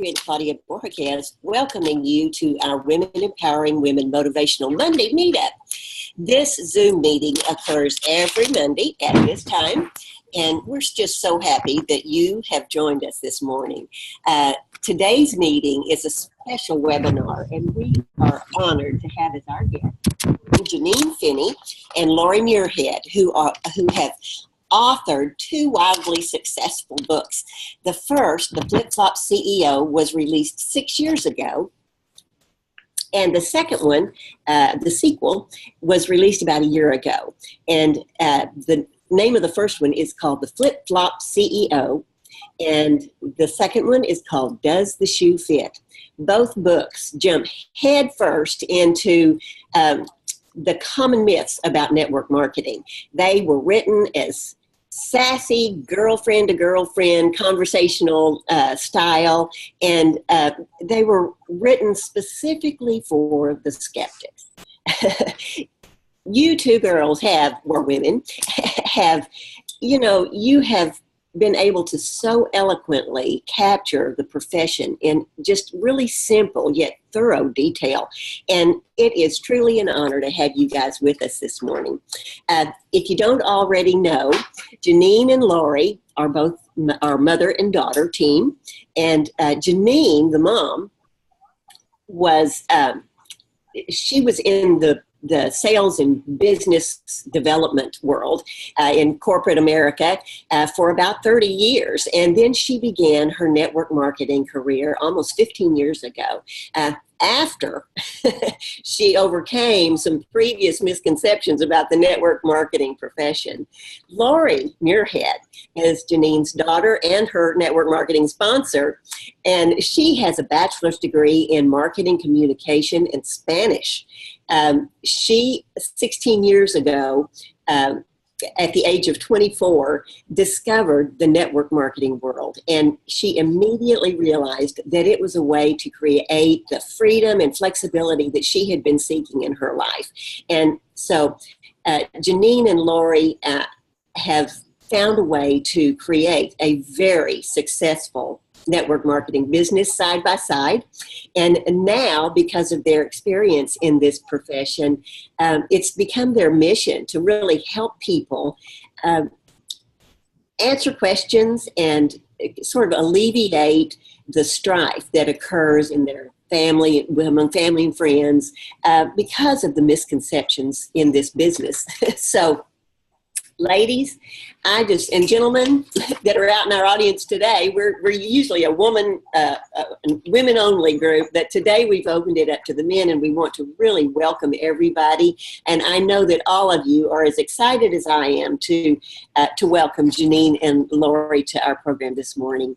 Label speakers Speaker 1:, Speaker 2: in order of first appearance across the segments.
Speaker 1: and Claudia Borges welcoming you to our Women Empowering Women Motivational Monday meetup. This Zoom meeting occurs every Monday at this time, and we're just so happy that you have joined us this morning. Today's meeting is a special webinar, and we are honored to have as our guests Janine Finney and Lory Muirhead, who have authored two wildly successful books. The first, The Flip-Flop CEO, was released 6 years ago. And the second one, the sequel, was released about a year ago. And the name of the first one is called The Flip-Flop CEO. And the second one is called Does the Shoe Fit? Both books jump headfirst into the common myths about network marketing. They were written as sassy girlfriend-to-girlfriend conversational style, and they were written specifically for the skeptics. You two girls were women, you have been able to so eloquently capture the profession in just really simple yet thorough detail. And it is truly an honor to have you guys with us this morning. If you don't already know, Janine and Lory are both our mother and daughter team. And Janine, the mom, she was in the sales and business development world in corporate America for about 30 years. And then she began her network marketing career almost 15 years ago. After she overcame some previous misconceptions about the network marketing profession. Lory Muirhead is Janine's daughter and her network marketing sponsor, and she has a bachelor's degree in marketing communication and Spanish. She, 16 years ago, at the age of 24, discovered the network marketing world. And she immediately realized that it was a way to create the freedom and flexibility that she had been seeking in her life. And so Janine and Lory have found a way to create a very successful network marketing business side by side. And now, because of their experience in this profession, it's become their mission to really help people answer questions and sort of alleviate the strife that occurs in their family, among family and friends, because of the misconceptions in this business. So, ladies, and gentlemen that are out in our audience today, we're usually a women-only group, but today we've opened it up to the men, and we want to really welcome everybody. And I know that all of you are as excited as I am to welcome Janine and Lory to our program this morning.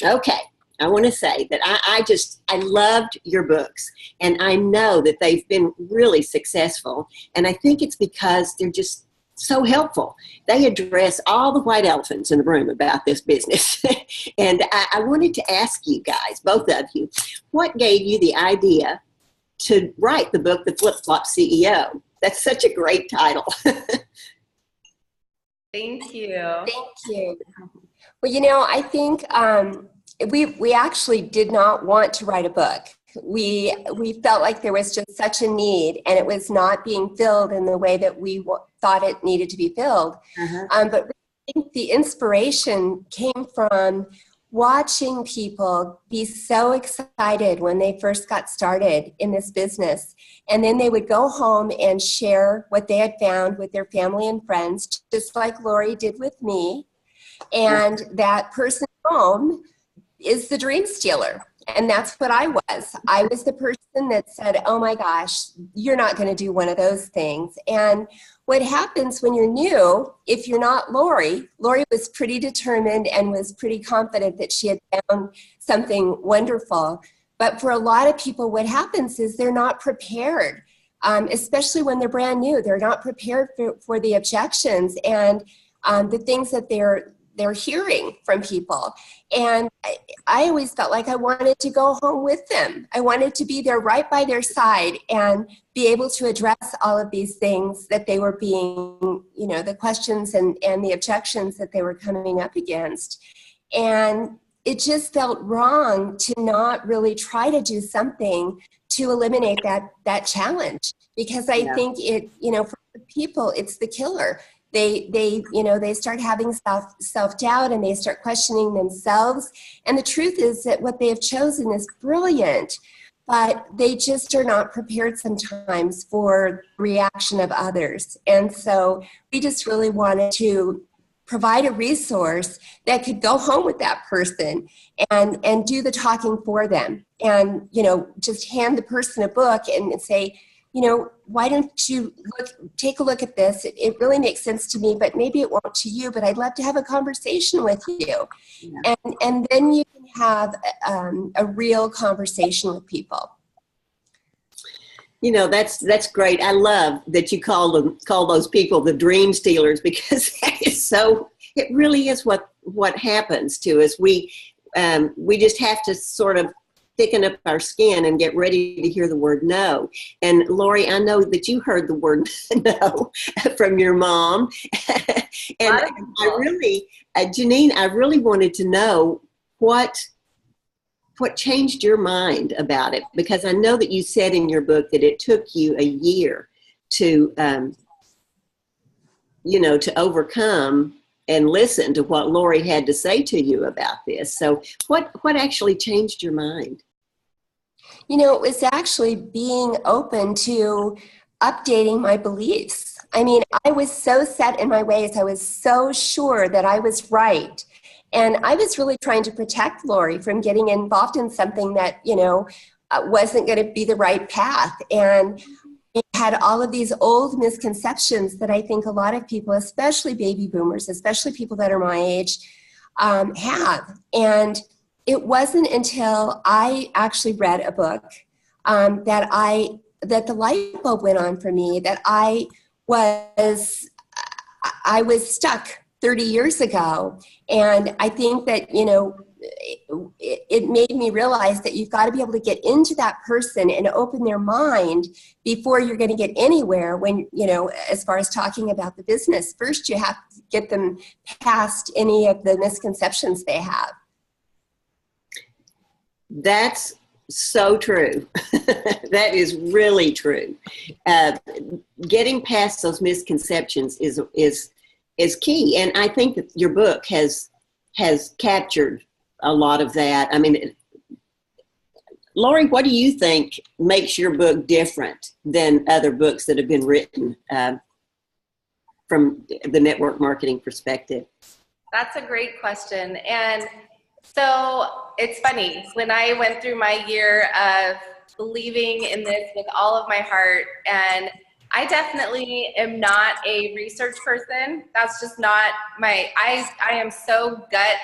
Speaker 1: Okay. I want to say that I loved your books, and I know that they've been really successful. And I think it's because they're just so helpful. They address all the white elephants in the room about this business. And I wanted to ask you guys, both of you, what gave you the idea to write the book, The Flip-Flop CEO? That's such a great title.
Speaker 2: Thank you.
Speaker 3: Thank you. Well, I think we actually did not want to write a book. We felt like there was just such a need, and it was not being filled in the way that we thought it needed to be filled. But I think the inspiration came from watching people be so excited when they first got started in this business. And then they would go home and share what they had found with their family and friends, just like Lory did with me. And that person home is the dream stealer. And that's what I was. I was the person that said, oh my gosh, you're not going to do one of those things. And what happens when you're new, if you're not Lory was pretty determined and was pretty confident that she had found something wonderful. But for a lot of people, what happens is they're not prepared, especially when they're brand new. They're not prepared for the objections and the things that they're hearing from people. And I always felt like I wanted to go home with them. I wanted to be there right by their side and be able to address all of these things that they were being, the questions and the objections that they were coming up against. And it just felt wrong to not really try to do something to eliminate that challenge, because I think it, for people, it's the killer. They start having self-doubt, and they start questioning themselves. And the truth is that what they have chosen is brilliant, but they just are not prepared sometimes for the reaction of others. And so we just really wanted to provide a resource that could go home with that person and do the talking for them, and just hand the person a book and say, why don't you take a look at this? It really makes sense to me, but maybe it won't to you, but I'd love to have a conversation with you. Yeah. And then you can have a real conversation with people.
Speaker 1: That's great. I love that you call those people the dream stealers, because that is it really is what happens to us. We just have to sort of thicken up our skin and get ready to hear the word no. And Lory, I know that you heard the word no from your mom. And Janine, I really wanted to know what changed your mind about it, because I know that you said in your book that it took you a year to overcome and listen to what Lory had to say to you about this. So what actually changed your mind?
Speaker 3: It was actually being open to updating my beliefs. I mean, I was so set in my ways. I was so sure that I was right. And I was really trying to protect Lory from getting involved in something that, wasn't going to be the right path. And it had all of these old misconceptions that I think a lot of people, especially baby boomers, especially people that are my age, have. And it wasn't until I actually read a book that the light bulb went on for me, that I was stuck 30 years ago. And I think that, it made me realize that you've got to be able to get into that person and open their mind before you're going to get anywhere when, as far as talking about the business. First, you have to get them past any of the misconceptions they have.
Speaker 1: That's so true. That is really true. Getting past those misconceptions is key. And I think that your book has captured a lot of that. I mean, Lory, what do you think makes your book different than other books that have been written from the network marketing perspective?
Speaker 2: That's a great question. And so it's funny, when I went through my year of believing in this with all of my heart, and I definitely am not a research person. That's just not I am so gut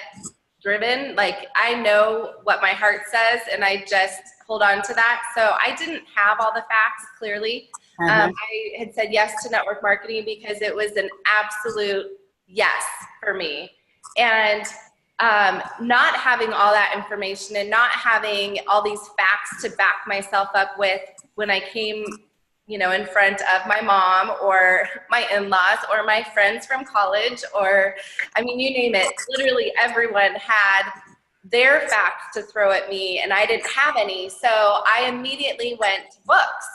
Speaker 2: driven. Like, I know what my heart says, and I just hold on to that. So I didn't have all the facts clearly. I had said yes to network marketing because it was an absolute yes for me. And not having all that information and not having all these facts to back myself up with when I came, in front of my mom or my in-laws or my friends from college, or, I mean, you name it, literally everyone had their facts to throw at me, and I didn't have any. So I immediately went to books,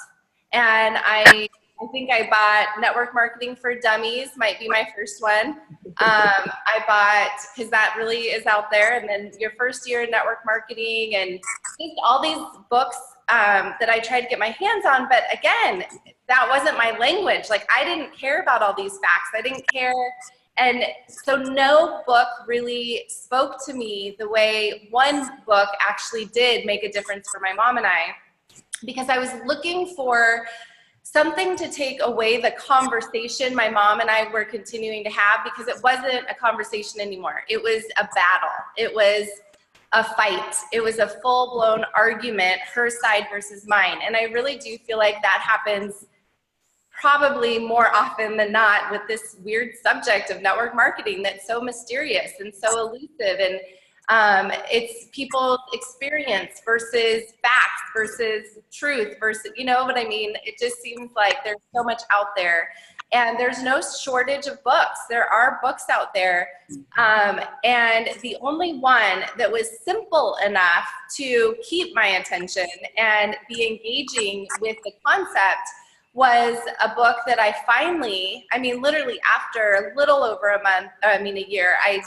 Speaker 2: and I think I bought Network Marketing for Dummies, might be my first one. I bought, because that really is out there, and then Your First Year in Network Marketing, and just all these books that I tried to get my hands on. But again, that wasn't my language. Like, I didn't care about all these facts. I didn't care. And so no book really spoke to me the way one book actually did make a difference for my mom and I, because I was looking for something to take away the conversation my mom and I were continuing to have, because it wasn't a conversation anymore. It was a battle. It was a fight. It was a full-blown argument, her side versus mine. And I really do feel like that happens probably more often than not with this weird subject of network marketing that's so mysterious and so elusive. And it's people's experience versus facts versus truth versus, you know what I mean? It just seems like there's so much out there. And there's no shortage of books. There are books out there. And the only one that was simple enough to keep my attention and be engaging with the concept was a book that I finally, I mean, literally after a little over a year, I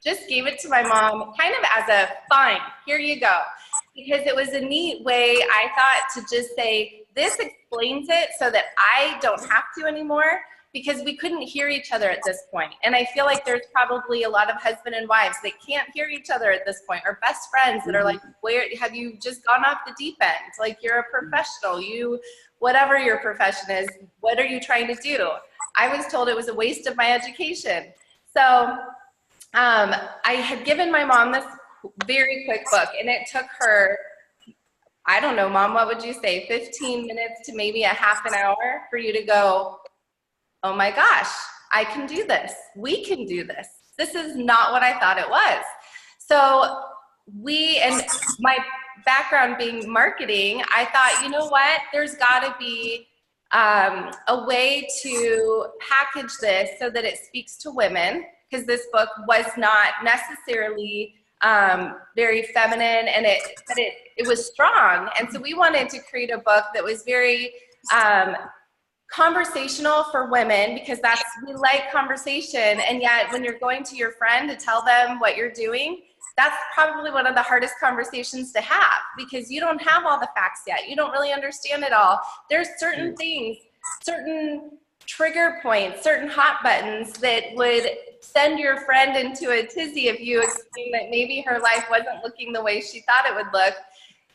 Speaker 2: just gave it to my mom kind of as a fine, here you go. Because it was a neat way, I thought, to just say, this explains it so that I don't have to anymore, because we couldn't hear each other at this point. And I feel like there's probably a lot of husband and wives that can't hear each other at this point, or best friends that are like, where have you just gone off the deep end? Like, you're a professional, whatever your profession is, what are you trying to do? I was told it was a waste of my education. So I had given my mom this very quick book, and it took her, I don't know, Mom, what would you say, 15 minutes to maybe a half an hour for you to go, oh my gosh, I can do this. We can do this. This is not what I thought it was. So and my background being marketing, I thought, you know what, there's gotta be a way to package this so that it speaks to women, because this book was not necessarily very feminine, and it was strong. And so we wanted to create a book that was very conversational for women, because we like conversation. And yet when you're going to your friend to tell them what you're doing, that's probably one of the hardest conversations to have, because you don't have all the facts yet. You don't really understand it all. There's certain things, certain trigger points, certain hot buttons that would send your friend into a tizzy if you explain that maybe her life wasn't looking the way she thought it would look,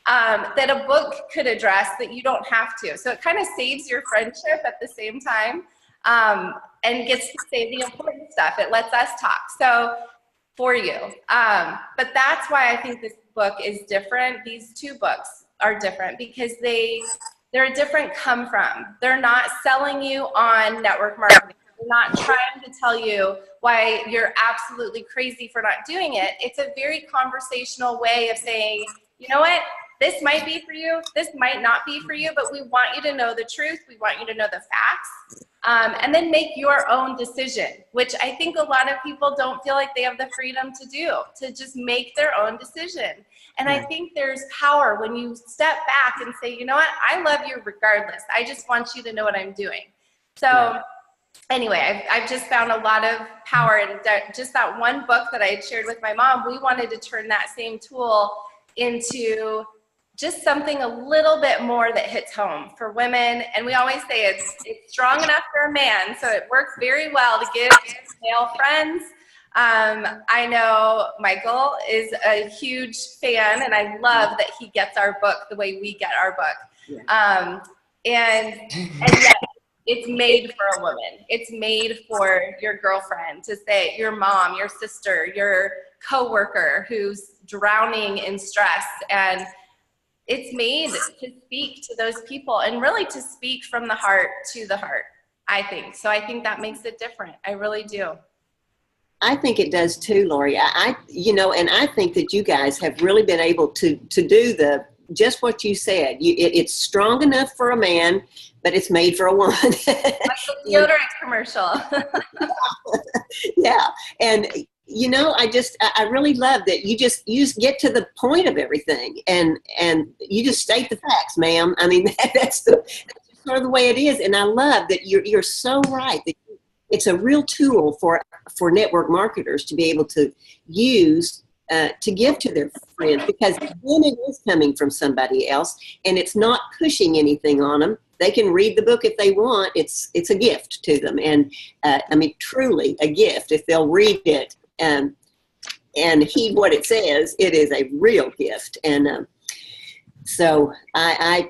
Speaker 2: that a book could address, that you don't have to. So it kind of saves your friendship at the same time, and gets to say the important stuff. It lets us talk. So for you. But that's why I think this book is different. These two books are different because they're a different come from. They're not selling you on network marketing. They're not trying to tell you why you're absolutely crazy for not doing it. It's a very conversational way of saying, you know what? This might be for you. This might not be for you, but we want you to know the truth. We want you to know the facts. And then make your own decision, which I think a lot of people don't feel like they have the freedom to do, to just make their own decision. And I think there's power when you step back and say, you know what, I love you regardless. I just want you to know what I'm doing. So anyway, I've just found a lot of power in just that one book that I had shared with my mom. We wanted to turn that same tool into just something a little bit more that hits home for women. And we always say it's strong enough for a man, so it works very well to give male friends. I know Michael is a huge fan, and I love that he gets our book the way we get our book. And yet it's made for a woman. It's made for your girlfriend, to say, your mom, your sister, your coworker who's drowning in stress. And it's made to speak to those people, and really to speak from the heart to the heart, I think. So I think that makes it different. I really do.
Speaker 1: I think it does too, Lory. And I think that you guys have really been able to do just what you said. It's strong enough for a man, but it's made for a woman.
Speaker 2: Like the deodorant commercial.
Speaker 1: Yeah. And I really love that you just get to the point of everything, and you just state the facts, ma'am. I mean, that's sort of the way it is. And I love that you're so right that it's a real tool for network marketers to be able to use to give to their friends, because when it is coming from somebody else and it's not pushing anything on them, they can read the book if they want. It's a gift to them, and I mean, truly a gift if they'll read it. And heed what it says. It is a real gift. And so I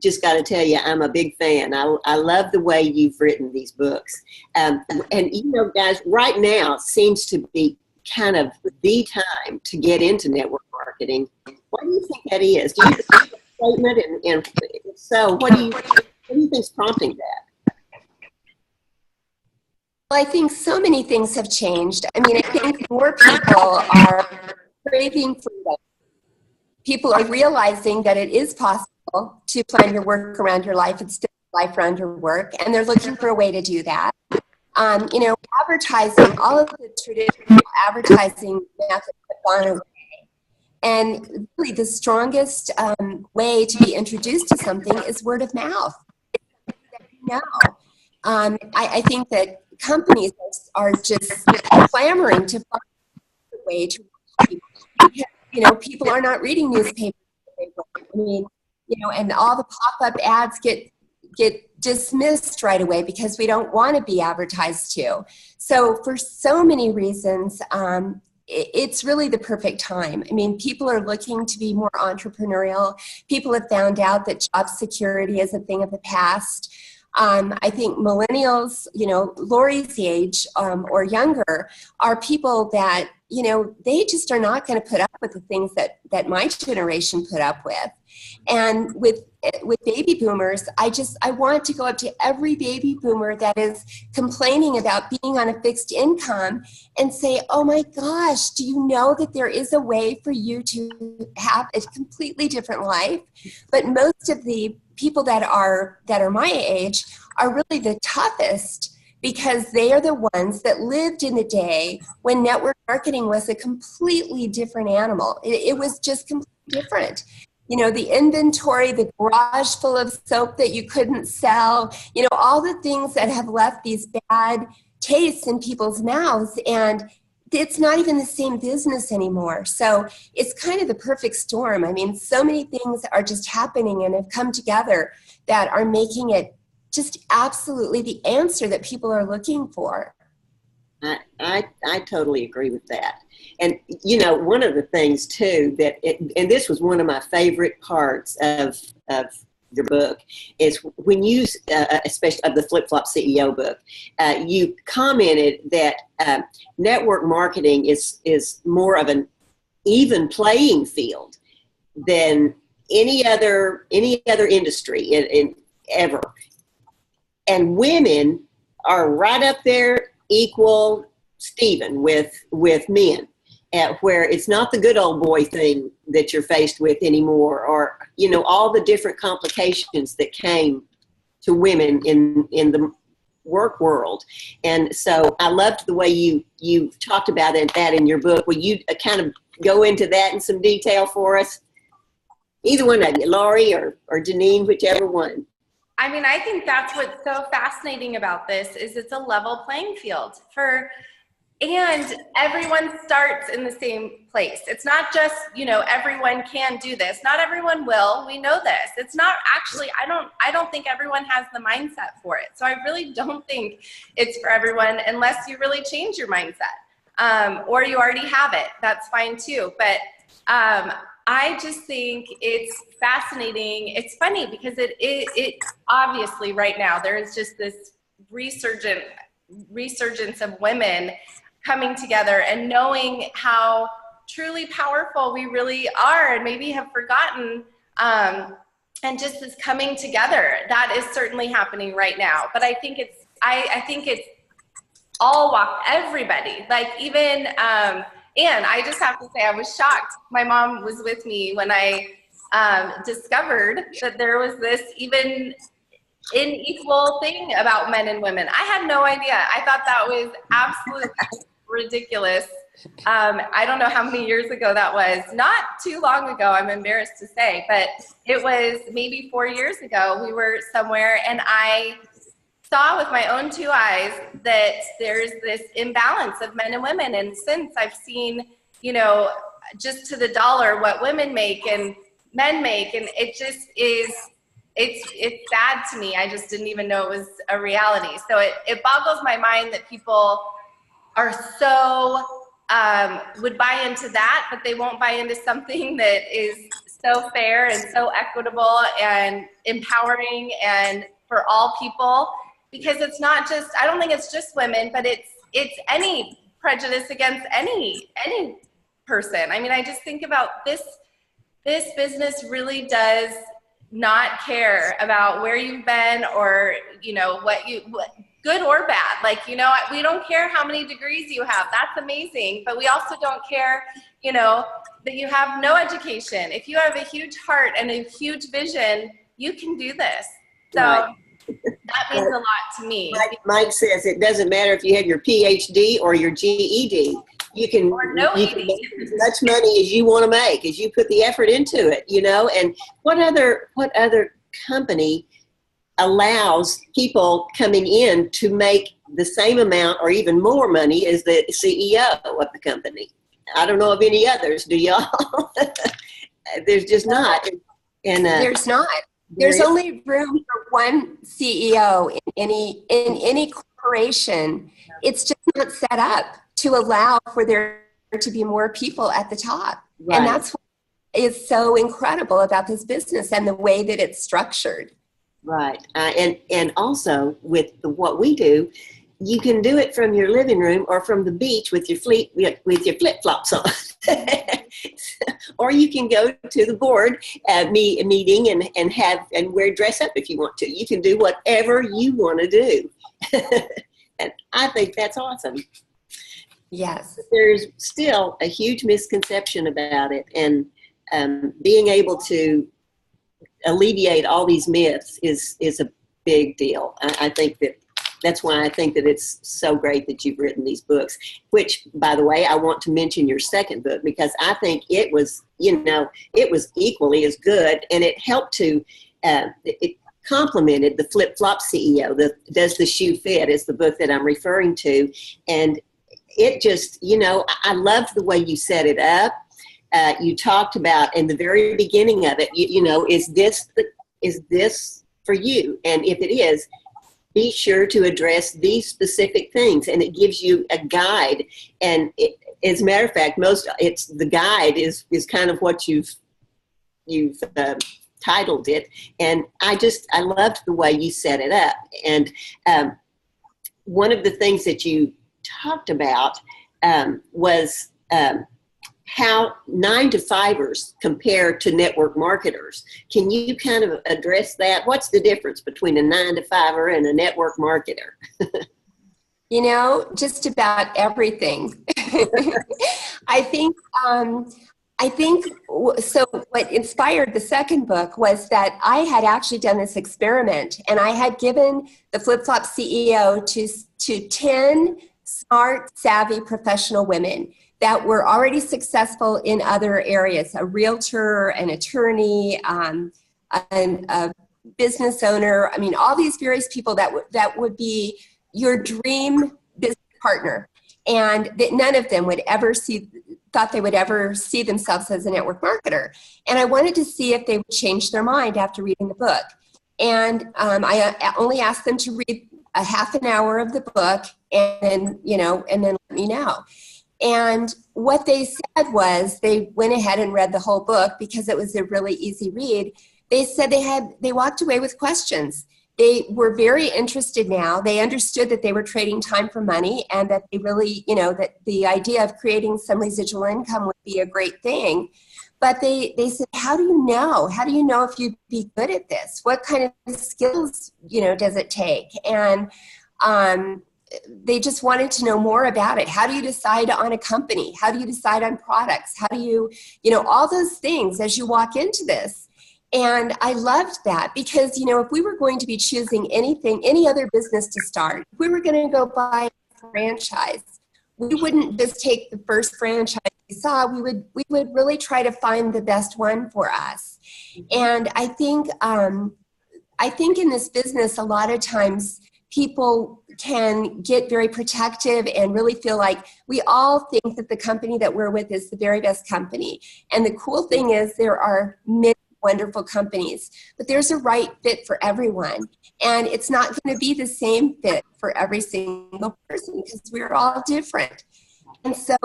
Speaker 1: just got to tell you, I'm a big fan. I love the way you've written these books. And guys, right now seems to be kind of the time to get into network marketing. Why do you think that is? Do you have a statement? And so what do you think is prompting that?
Speaker 3: Well, I think so many things have changed. I mean, I think more people are craving freedom. People are realizing that it is possible to plan your work around your life and still life or under work, and they're looking for a way to do that. You know, advertising, all of the traditional advertising methods have gone away. And really the strongest way to be introduced to something is word of mouth. No. I think that companies are just clamoring to find a way to reach people. Because, you know, people are not reading newspapers. I mean, you know, and all the pop-up ads get dismissed right away because we don't want to be advertised to. So for so many reasons, it's really the perfect time. I mean, people are looking to be more entrepreneurial. People have found out that job security is a thing of the past. I think millennials, you know, Lory's age or younger, are people that, you know, they just are not going to put up with the things that my generation put up with. And with baby boomers, I want to go up to every baby boomer that is complaining about being on a fixed income and say, oh my gosh, do you know that there is a way for you to have a completely different life? But most of the people that are my age are really the toughest, because they are the ones that lived in the day when network marketing was a completely different animal. It was just completely different. You know, the inventory, the garage full of soap that you couldn't sell, you know, all the things that have left these bad tastes in people's mouths, and it's not even the same business anymore. So it's kind of the perfect storm. I mean, so many things are just happening and have come together that are making it just absolutely the answer that people are looking for.
Speaker 1: I totally agree with that. And, you know, one of the things, too, and this was one of my favorite parts of your book, is when you, especially of the Flip Flop CEO book, you commented that network marketing is more of an even playing field than any other industry in ever. And women are right up there, equal Steven with men, where it's not the good old boy thing that you're faced with anymore, or, you know, all the different complications that came to women in the work world. And so I loved the way you talked about that in your book. Will you kind of go into that in some detail for us? Either one of you, Lory or Janine, whichever one.
Speaker 2: I mean, I think that's what's so fascinating about this is it's a level playing field and everyone starts in the same place. It's not just, you know, everyone can do this. Not everyone will. We know this. It's not actually, I don't think everyone has the mindset for it. So I really don't think it's for everyone unless you really change your mindset, or you already have it. That's fine too. But I just think it's fascinating. It's funny because it obviously right now there is just this resurgence of women coming together and knowing how truly powerful we really are, and maybe have forgotten, and just this coming together that is certainly happening right now. But I think it's all walk, everybody, like even and I just have to say, I was shocked. My mom was with me when I discovered that there was this even unequal thing about men and women. I had no idea. I thought that was absolutely ridiculous. I don't know how many years ago that was. Not too long ago, I'm embarrassed to say, but it was maybe 4 years ago. We were somewhere and I saw with my own two eyes that there's this imbalance of men and women. And since I've seen, you know, just to the dollar what women make and men make, and it just is, it's sad to me. I just didn't even know it was a reality. So it boggles my mind that people are so, would buy into that, but they won't buy into something that is so fair and so equitable and empowering and for all people. Because it's not just, I don't think it's just women, but it's any prejudice against any person. I mean, I just think about this business really does not care about where you've been or, you know, what good or bad. Like, you know, we don't care how many degrees you have. That's amazing. But we also don't care, you know, that you have no education. If you have a huge heart and a huge vision, you can do this. So.
Speaker 1: Right.
Speaker 2: that means a lot to me.
Speaker 1: Mike says it doesn't matter if you have your PhD or your GED. You can, you can make as much money as you want to make, as you put the effort into it, you know. And what other company allows people coming in to make the same amount or even more money as the CEO of the company? I don't know of any others. Do y'all? There's just not. And
Speaker 3: there's not. There's only room for one CEO in any corporation. It's just not set up to allow for there to be more people at the top. Right. And that's what is so incredible about this business and the way that it's structured.
Speaker 1: Right. And also with what we do, you can do it from your living room or from the beach with your flip-flops on. Or you can go to the board meeting and dress up if you want to. You can do whatever you want to do. And I think that's awesome.
Speaker 3: Yes.
Speaker 1: There's still a huge misconception about it, and being able to alleviate all these myths is a big deal. I think that's why I think that it's so great that you've written these books, which, by the way, I want to mention your second book, because I think it was equally as good, and it helped to, it complemented the Flip-Flop CEO. Does the Shoe Fit is the book that I'm referring to. And it just, I loved the way you set it up. You talked about in the very beginning of it, is this for you? And if it is, be sure to address these specific things. And it gives you a guide. And as a matter of fact, the guide is kind of what you've titled it. And I loved the way you set it up. And one of the things that you talked about was how 9-to-5ers compare to network marketers. Can you kind of address that? What's the difference between a 9-to-5er and a network marketer?
Speaker 3: Just about everything. I think so. What inspired the second book was that I had actually done this experiment, and I had given the Flip-Flop CEO to 10 smart, savvy, professional women that were already successful in other areas: a realtor, an attorney, a business owner. I mean, all these various people that would be your dream business partner, and that none of them thought they would ever see themselves as a network marketer. And I wanted to see if they would change their mind after reading the book. And I only asked them to read a half an hour of the book, and then let me know. And what they said was, they went ahead and read the whole book because it was a really easy read. They said they walked away with questions. They were very interested now. They understood that they were trading time for money, and that they really, that the idea of creating some residual income would be a great thing. But they said, how do you know? How do you know if you'd be good at this? What kind of skills, does it take? And they just wanted to know more about it. How do you decide on a company? How do you decide on products? How do you, all those things as you walk into this. And I loved that because, if we were going to be choosing any other business to start, if we were going to go buy a franchise, we wouldn't just take the first franchise we saw. We would really try to find the best one for us. And I think in this business, a lot of times people can get very protective and really feel like we all think that the company that we're with is the very best company. And the cool thing is there are many wonderful companies, but there's a right fit for everyone. And it's not going to be the same fit for every single person because we're all different. And so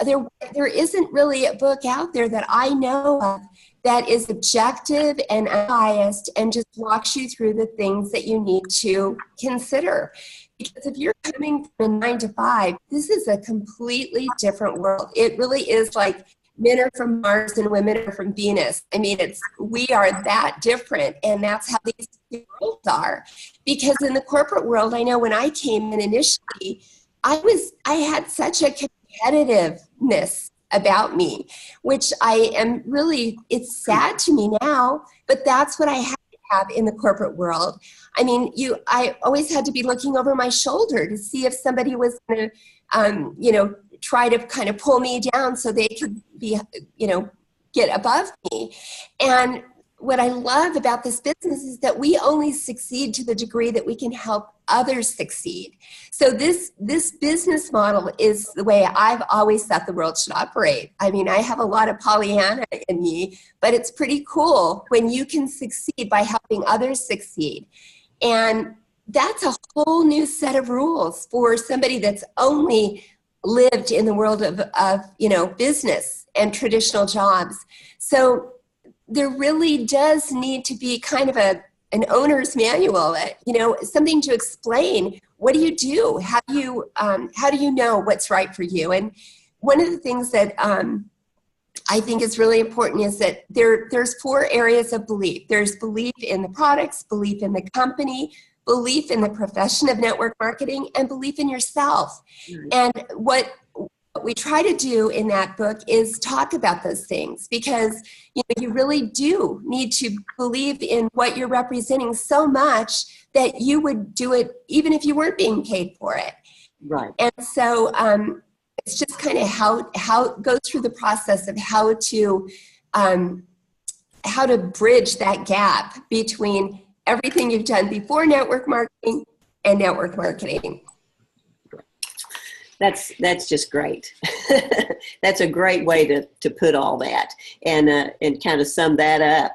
Speaker 3: there isn't really a book out there that I know of that is objective and unbiased and just walks you through the things that you need to consider. Because if you're coming from a 9-to-5, this is a completely different world. It really is like men are from Mars and women are from Venus. I mean, we are that different, and that's how these worlds are. Because in the corporate world, I know when I came in initially, I had such a competitiveness about me, which I am really, it's sad to me now, but that's what I had have in the corporate world. I mean, I always had to be looking over my shoulder to see if somebody was going to, try to kind of pull me down so they could be, get above me. And what I love about this business is that we only succeed to the degree that we can help others succeed. So this business model is the way I've always thought the world should operate. I mean, I have a lot of Pollyanna in me, but it's pretty cool when you can succeed by helping others succeed. And that's a whole new set of rules for somebody that's only lived in the world of business and traditional jobs. So there really does need to be kind of an owner's manual, something to explain. What do you do? How do you know what's right for you? And one of the things that I think is really important is that there's 4 areas of belief. There's belief in the products, belief in the company, belief in the profession of network marketing, and belief in yourself. Mm-hmm. And what we try to do in that book is talk about those things, because you really do need to believe in what you're representing so much that you would do it even if you weren't being paid for it.
Speaker 1: Right.
Speaker 3: And so it's just kind of how go through the process of how to bridge that gap between everything you've done before network marketing and network marketing.
Speaker 1: That's just great. That's a great way to put all that and kind of sum that up.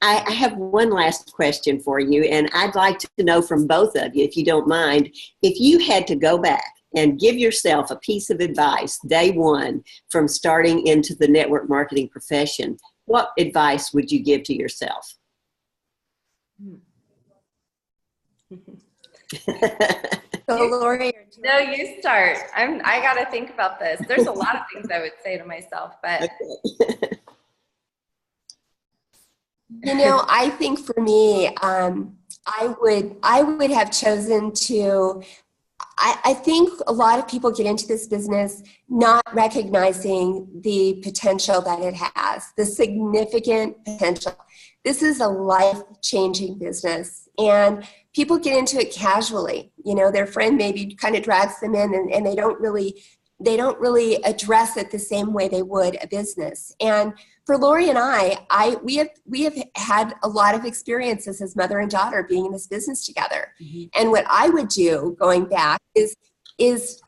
Speaker 1: I have one last question for you, and I'd like to know from both of you, if you don't mind, if you had to go back and give yourself a piece of advice day one from starting into the network marketing profession, what advice would you give to yourself?
Speaker 3: So, Lory,
Speaker 2: no, you start. I got to think about this. There's a lot of things I would say to myself, but
Speaker 3: I think for me, I would have chosen to. I think a lot of people get into this business not recognizing the potential that it has, the significant potential. This is a life-changing business, and people get into it casually. Their friend maybe kind of drags them in, and they don't really address it the same way they would a business. And for Lory and we have had a lot of experiences as mother and daughter being in this business together. Mm-hmm. And what I would do going back is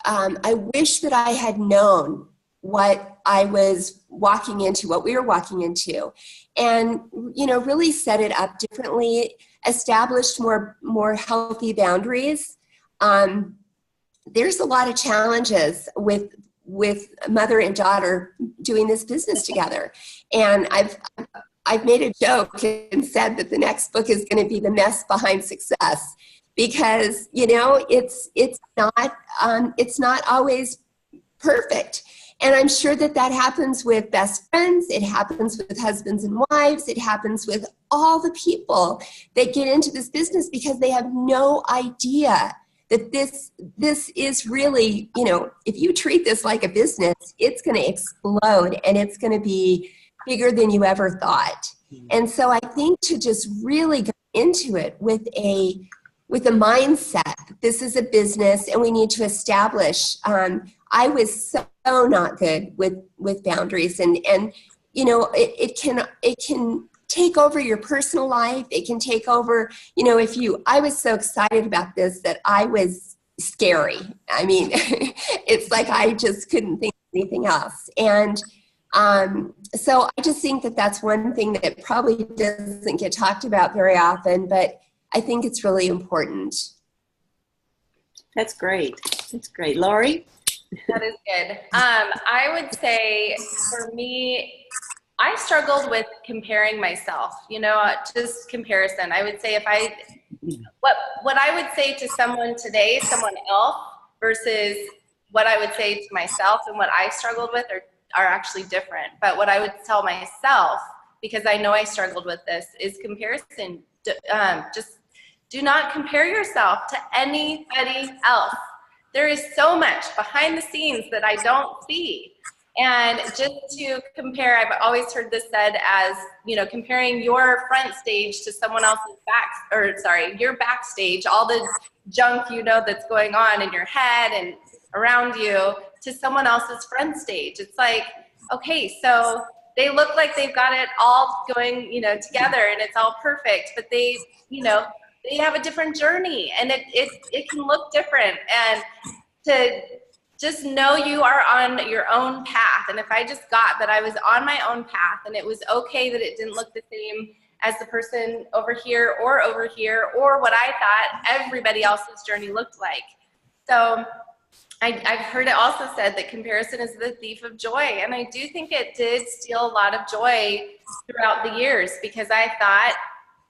Speaker 3: I wish that I had known what I was walking into, what we were walking into, and really set it up differently, established more healthy boundaries. There's a lot of challenges with mother and daughter doing this business together, and I've made a joke and said that the next book is going to be The Mess Behind Success, because it's not always perfect. And I'm sure that happens with best friends. It happens with husbands and wives. It happens with all the people that get into this business because they have no idea that this is really, if you treat this like a business, it's going to explode and it's going to be bigger than you ever thought. And so I think to just really go into it with a mindset, this is a business and we need to establish, I was so not good with boundaries, and it can take over your personal life. It can take over, I was so excited about this that I was scary. I mean, it's like I just couldn't think of anything else. And so I just think that that's one thing that probably doesn't get talked about very often, but I think it's really important.
Speaker 1: That's great. That's great. Lory?
Speaker 2: That is good. I would say for me, I struggled with comparing myself, just comparison. I would say what I would say to someone today, someone else, versus what I would say to myself and what I struggled with are actually different. But what I would tell myself, because I know I struggled with this, is comparison. Just do not compare yourself to anybody else. There is so much behind the scenes that I don't see. And just to compare, I've always heard this said as, you know, comparing your front stage to someone else's your backstage, all the junk, you know, that's going on in your head and around you, to someone else's front stage. It's like, okay, so they look like they've got it all going, you know, together and it's all perfect, but they, you know, they have a different journey, and it can look different. And to just know you are on your own path. And if I just got that I was on my own path, and it was okay that it didn't look the same as the person over here, or what I thought everybody else's journey looked like. So I've heard it also said that comparison is the thief of joy. And I do think it did steal a lot of joy throughout the years, because I thought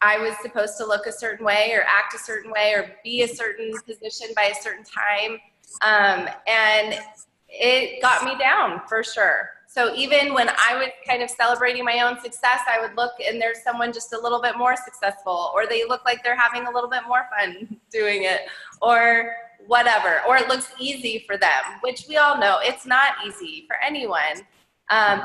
Speaker 2: I was supposed to look a certain way or act a certain way or be a certain position by a certain time. And it got me down for sure. So even when I was kind of celebrating my own success, I would look and there's someone just a little bit more successful, or they look like they're having a little bit more fun doing it, or whatever, or it looks easy for them, which we all know it's not easy for anyone.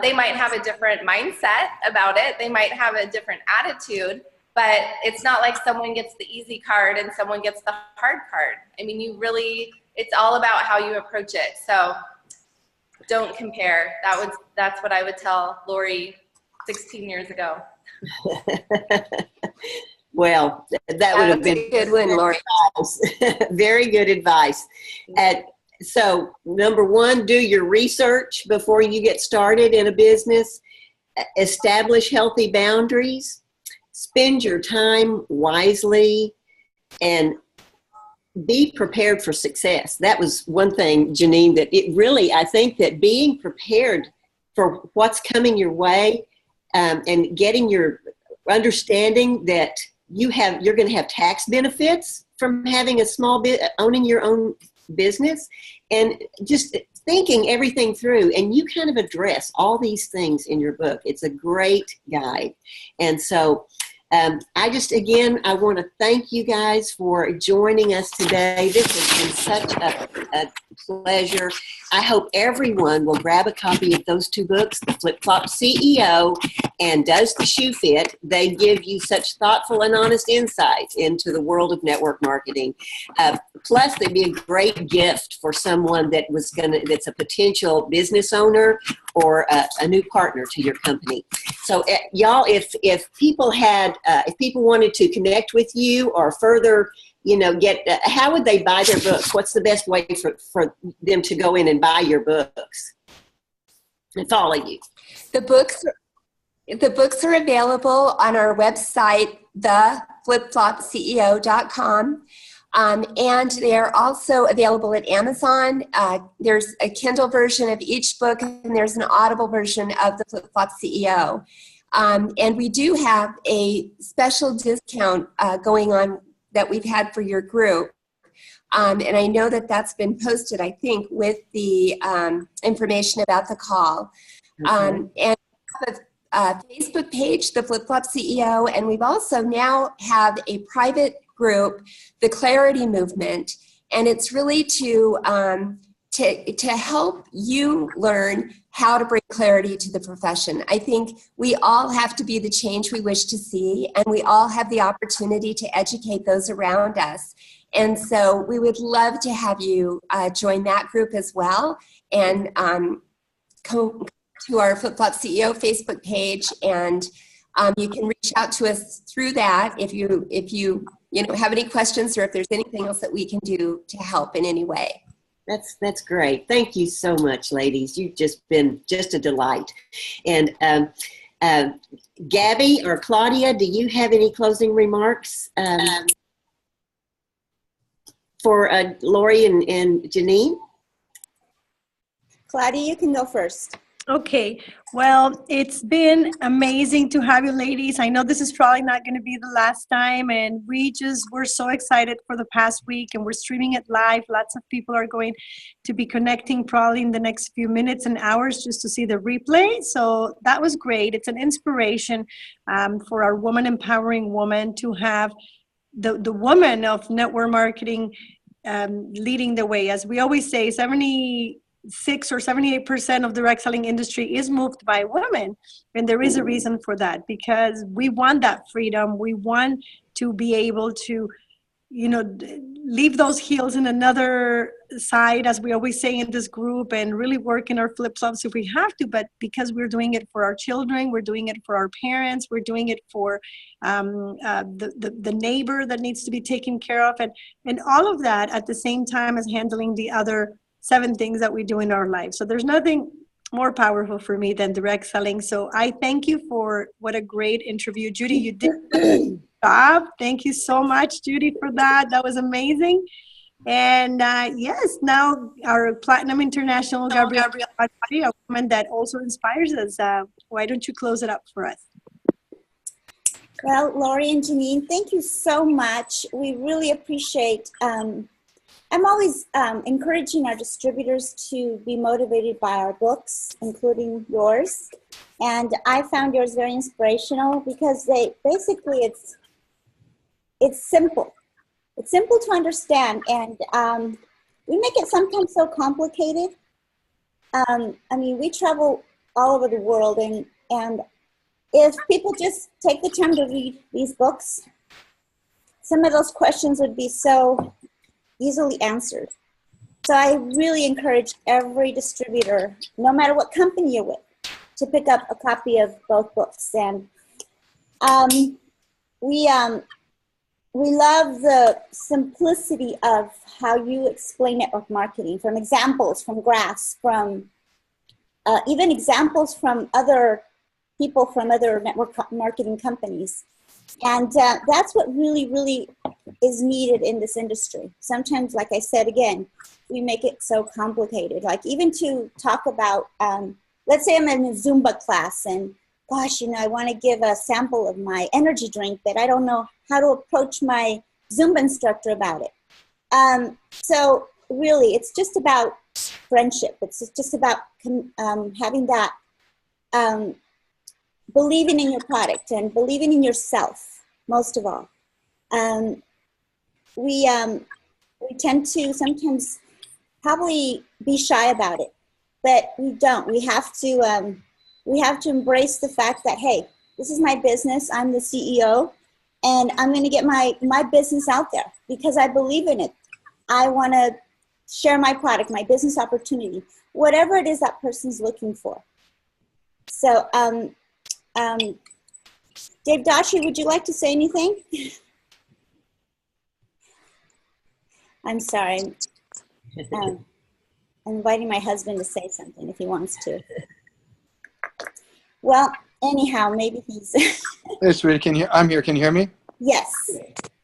Speaker 2: They might have a different mindset about it. They might have a different attitude, but it's not like someone gets the easy card and someone gets the hard card. I mean, it's all about how you approach it. So don't compare. That's what I would tell Lory 16 years ago.
Speaker 1: Well, that would have been
Speaker 3: a good one, Lory.
Speaker 1: Very good advice. So number one, do your research before you get started in a business. Establish healthy boundaries. Spend your time wisely, and be prepared for success. That was one thing, Janine, that I think that being prepared for what's coming your way, and getting your understanding that you're going to have tax benefits from having a owning your own business, and just thinking everything through. And you kind of address all these things in your book. It's a great guide. And so I want to thank you guys for joining us today. This has been such a pleasure. I hope everyone will grab a copy of those two books, The Flip-Flop CEO and Does the Shoe Fit? They give you such thoughtful and honest insights into the world of network marketing. Plus, they'd be a great gift for someone that's a potential business owner or a new partner to your company. So, y'all, if people wanted to connect with you or further, how would they buy their books? What's the best way for them to go in and buy your books and follow you?
Speaker 3: The books are available on our website, theflipflopceo.com. And they're also available at Amazon. There's a Kindle version of each book, and there's an Audible version of The Flip-Flop CEO. And we do have a special discount going on that we've had for your group. And I know that that's been posted, I think, with the information about the call. And we have a Facebook page, The Flip-Flop CEO, and we've also now have a private group, the Clarity Movement, and it's really to help you learn how to bring clarity to the profession. I think we all have to be the change we wish to see, and we all have the opportunity to educate those around us. And so we would love to have you join that group as well, and go to our Flip-Flop CEO Facebook page, and you can reach out to us through that if you have any questions, or if there's anything else that we can do to help in any way.
Speaker 1: That's great. Thank you so much, ladies. You've just been a delight. And Gabby or Claudia, do you have any closing remarks for Lory and Janine?
Speaker 4: Claudia, you can go first.
Speaker 5: Okay, well, it's been amazing to have you ladies. I know this is probably not going to be the last time, and we're so excited for the past week, and we're streaming it live. Lots of people are going to be connecting probably in the next few minutes and hours just to see the replay. So that was great. It's an inspiration for our Woman Empowering Woman to have the woman of network marketing leading the way. As we always say, 6 or 78% of the direct selling industry is moved by women. And there is a reason for that, because we want that freedom. We want to be able to, leave those heels in another side, as we always say in this group, and really work in our flip-flops if we have to. But because we're doing it for our children, we're doing it for our parents, we're doing it for the neighbor that needs to be taken care of, and all of that at the same time as handling the other 7 things that we do in our life. So there's nothing more powerful for me than direct selling. So I thank you for what a great interview. Judy, you did a good job. Thank you so much, Judy, for that. That was amazing. And yes, now our Platinum International Gabrielle, a woman that also inspires us. Why don't you close it up for us?
Speaker 4: Well, Lory and Janine, thank you so much. We really appreciate I'm always encouraging our distributors to be motivated by our books, including yours. And I found yours very inspirational because it's simple. It's simple to understand, and we make it sometimes so complicated. We travel all over the world, and if people just take the time to read these books, some of those questions would be so easily answered. So I really encourage every distributor, no matter what company you're with, to pick up a copy of both books. And we love the simplicity of how you explain network marketing, from examples, from graphs, from even examples from other people from other network marketing companies. And that's what really, really is needed in this industry. Sometimes, like I said, again, we make it so complicated. Like even to talk about, let's say I'm in a Zumba class and gosh, I want to give a sample of my energy drink, but I don't know how to approach my Zumba instructor about it. So really, it's just about friendship. It's just about having that, believing in your product and believing in yourself, most of all. We tend to sometimes probably be shy about it, but we don't. We have to embrace the fact that, hey, this is my business. I'm the CEO, and I'm going to get my business out there because I believe in it. I want to share my product, my business opportunity, whatever it is that person's looking for. So, Dave Daughtry, would you like to say anything? I'm sorry. I'm inviting my husband to say something if he wants to. Well, anyhow, maybe he's...
Speaker 6: Hey, sweetie, I'm here. Can you hear me?
Speaker 4: Yes.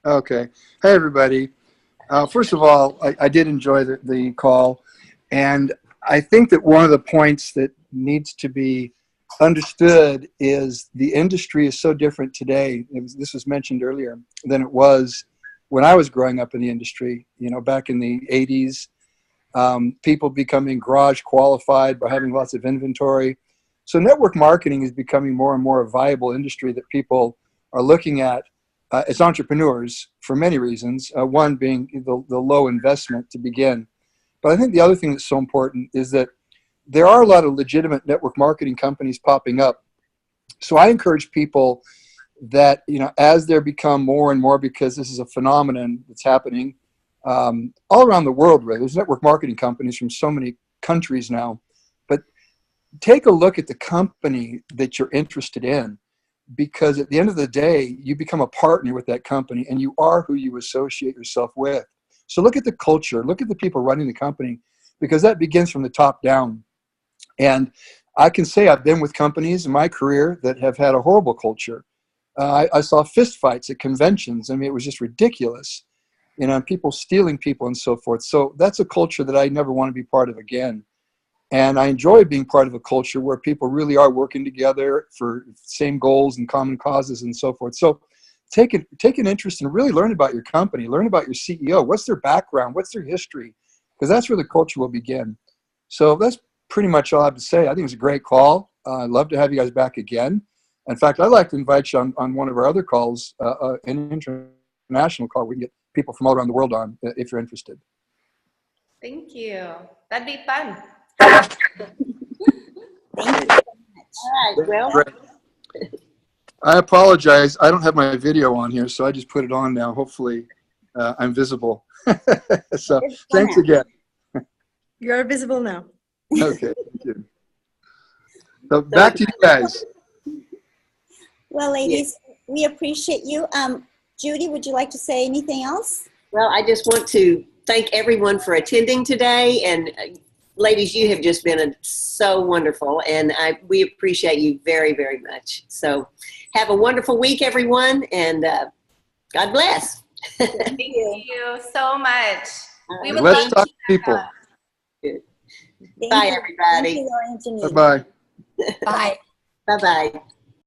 Speaker 6: Okay. Hey, everybody. First of all, I did enjoy the call. And I think that one of the points that needs to be understood is the industry is so different today. This was mentioned earlier than it was when I was growing up in the industry, back in the 80s. People becoming garage qualified by having lots of inventory. So network marketing is becoming more and more a viable industry that people are looking at as entrepreneurs for many reasons, one being the low investment to begin. But I think the other thing that's so important is that there are a lot of legitimate network marketing companies popping up. So I encourage people that, as there become more and more, because this is a phenomenon that's happening all around the world, really. There's network marketing companies from so many countries now. But take a look at the company that you're interested in, because at the end of the day, you become a partner with that company and you are who you associate yourself with. So look at the culture, look at the people running the company, because that begins from the top down. And I can say I've been with companies in my career that have had a horrible culture. I saw fist fights at conventions. I mean, it was just ridiculous. People stealing people and so forth. So that's a culture that I never want to be part of again. And I enjoy being part of a culture where people really are working together for same goals and common causes and so forth. So take an interest and really learn about your company, learn about your CEO. What's their background? What's their history? Because that's where the culture will begin. So that's pretty much all I have to say. I think it's a great call. I'd love to have you guys back again. In fact, I'd like to invite you on one of our other calls, an international call. We can get people from all around the world on if you're interested.
Speaker 2: Thank you. That'd be fun.
Speaker 4: Thank you so much.
Speaker 1: All right. Well,
Speaker 6: Great. I apologize. I don't have my video on here, so I just put it on now. Hopefully, I'm visible. So thanks again.
Speaker 5: You're visible now.
Speaker 6: Okay. Thank you. So back to you guys.
Speaker 4: Well, ladies, we appreciate you. Judy, would you like to say anything else?
Speaker 1: well, I just want to thank everyone for attending today. And ladies, you have just been so wonderful. And we appreciate you very, very much. So have a wonderful week, everyone. And God bless.
Speaker 2: Thank you so much. We would
Speaker 6: Let's
Speaker 2: love
Speaker 6: talk
Speaker 2: to
Speaker 6: people.
Speaker 1: Bye, everybody.
Speaker 4: Thank you, Lory and Janine.
Speaker 6: Bye-bye.
Speaker 3: Bye.
Speaker 1: Bye-bye.